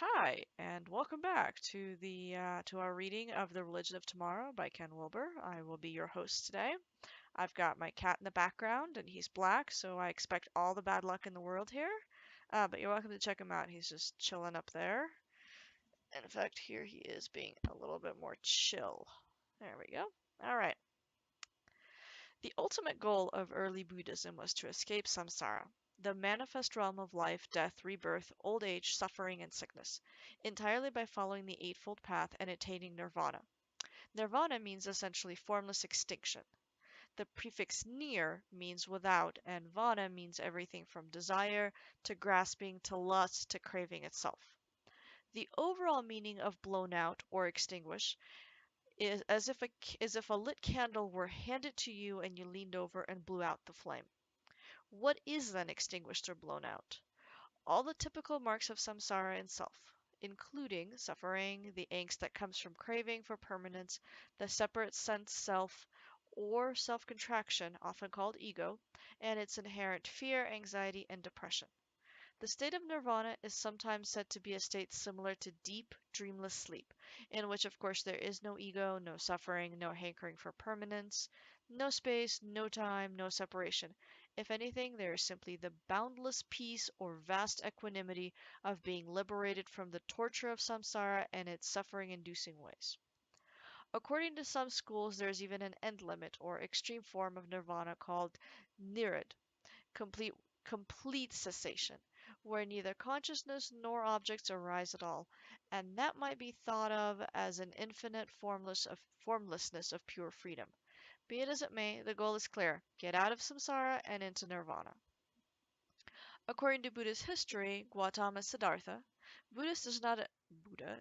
Hi, and welcome back to the to our reading of The Religion of Tomorrow by Ken Wilber. I will be your host today. I've got my cat in the background, and he's black, so I expect all the bad luck in the world here. But you're welcome to check him out. He's just chilling up there. In fact, here he is being a little bit more chill. There we go. All right. The ultimate goal of early Buddhism was to escape samsara, the manifest realm of life, death, rebirth, old age, suffering, and sickness, entirely by following the Eightfold Path and attaining nirvana. Nirvana means essentially formless extinction. The prefix nir means without, and vana means everything from desire to grasping to lust to craving itself. The overall meaning of blown out or extinguish is as if a lit candle were handed to you and you leaned over and blew out the flame. What is then extinguished or blown out? All the typical marks of samsara in self, including suffering, the angst that comes from craving for permanence, the separate sense self or self contraction, often called ego, and its inherent fear, anxiety, and depression. The state of nirvana is sometimes said to be a state similar to deep, dreamless sleep, in which, of course, there is no ego, no suffering, no hankering for permanence, no space, no time, no separation. If anything, there is simply the boundless peace or vast equanimity of being liberated from the torture of samsara and its suffering inducing ways. According to some schools, there is even an end limit or extreme form of nirvana called nirad, complete complete cessation, where neither consciousness nor objects arise at all, and that might be thought of as an infinite formlessness of pure freedom. Be it as it may, the goal is clear: get out of samsara and into nirvana. According to Buddhist history, Gautama Siddhartha, Buddha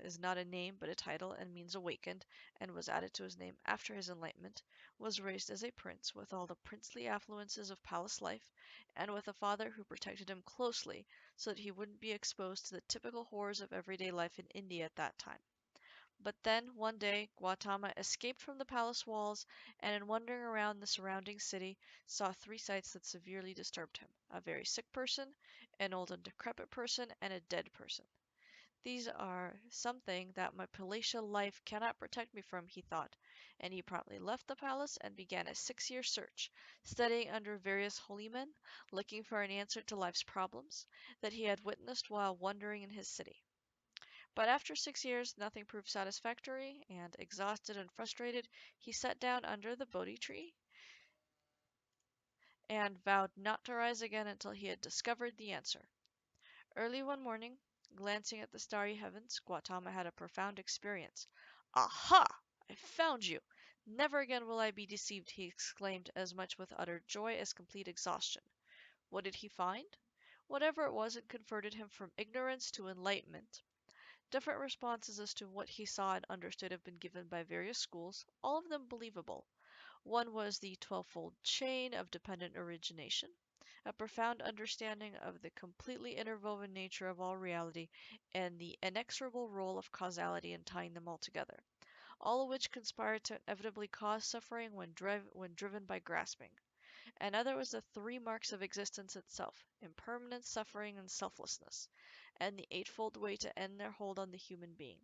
is not a name but a title and means awakened, and was added to his name after his enlightenment, was raised as a prince with all the princely affluences of palace life, and with a father who protected him closely so that he wouldn't be exposed to the typical horrors of everyday life in India at that time. But then, one day, Gautama escaped from the palace walls, and in wandering around the surrounding city, saw three sights that severely disturbed him: a very sick person, an old and decrepit person, and a dead person. These are something that my palatial life cannot protect me from, he thought, and he promptly left the palace and began a 6 year search, studying under various holy men, looking for an answer to life's problems that he had witnessed while wandering in his city. But after 6 years nothing proved satisfactory, and exhausted and frustrated, he sat down under the Bodhi tree and vowed not to rise again until he had discovered the answer. Early one morning, glancing at the starry heavens, Gautama had a profound experience. "Aha! I found you! Never again will I be deceived," he exclaimed, as much with utter joy as complete exhaustion. What did he find? Whatever it was, it converted him from ignorance to enlightenment. Different responses as to what he saw and understood have been given by various schools, all of them believable. One was the twelvefold chain of dependent origination, a profound understanding of the completely interwoven nature of all reality and the inexorable role of causality in tying them all together, all of which conspire to inevitably cause suffering when driven by grasping. Another was the three marks of existence itself: impermanence, suffering, and selflessness, and the eightfold way to end their hold on the human being.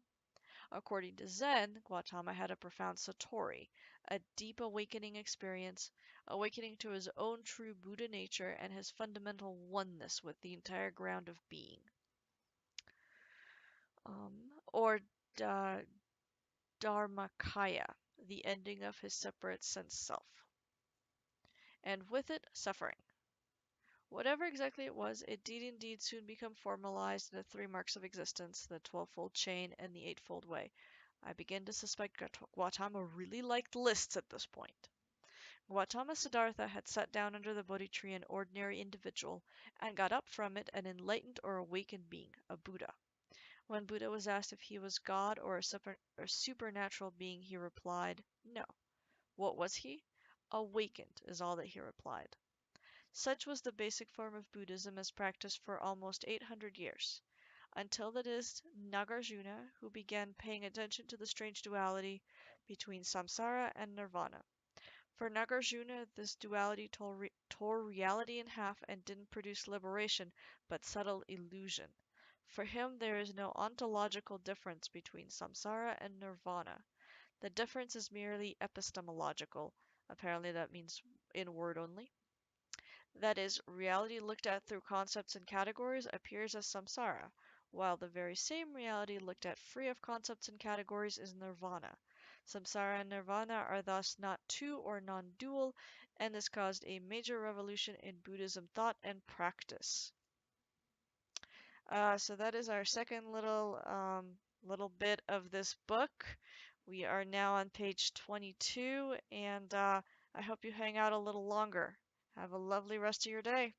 According to Zen, Gautama had a profound satori, a deep awakening experience, awakening to his own true Buddha nature and his fundamental oneness with the entire ground of being. Or Dharmakaya, the ending of his separate sense self. And with it, suffering. Whatever exactly it was, it did indeed soon become formalized in the three marks of existence, the twelvefold chain, and the eightfold way. I begin to suspect Gautama really liked lists at this point. Gautama Siddhartha had sat down under the Bodhi tree an ordinary individual, and got up from it an enlightened or awakened being, a Buddha. When Buddha was asked if he was God or a supernatural being, he replied, no. What was he? Awakened, is all that he replied. Such was the basic form of Buddhism as practiced for almost 800 years, until it is Nagarjuna who began paying attention to the strange duality between samsara and nirvana. For Nagarjuna, this duality tore reality in half and didn't produce liberation, but subtle illusion. For him, there is no ontological difference between samsara and nirvana. The difference is merely epistemological. Apparently, that means in word only. That is, reality looked at through concepts and categories appears as samsara, while the very same reality looked at free of concepts and categories is nirvana. Samsara and nirvana are thus not two or non-dual, and this caused a major revolution in Buddhism thought and practice. So that is our second little bit of this book. We are now on page 22, and I hope you hang out a little longer. Have a lovely rest of your day.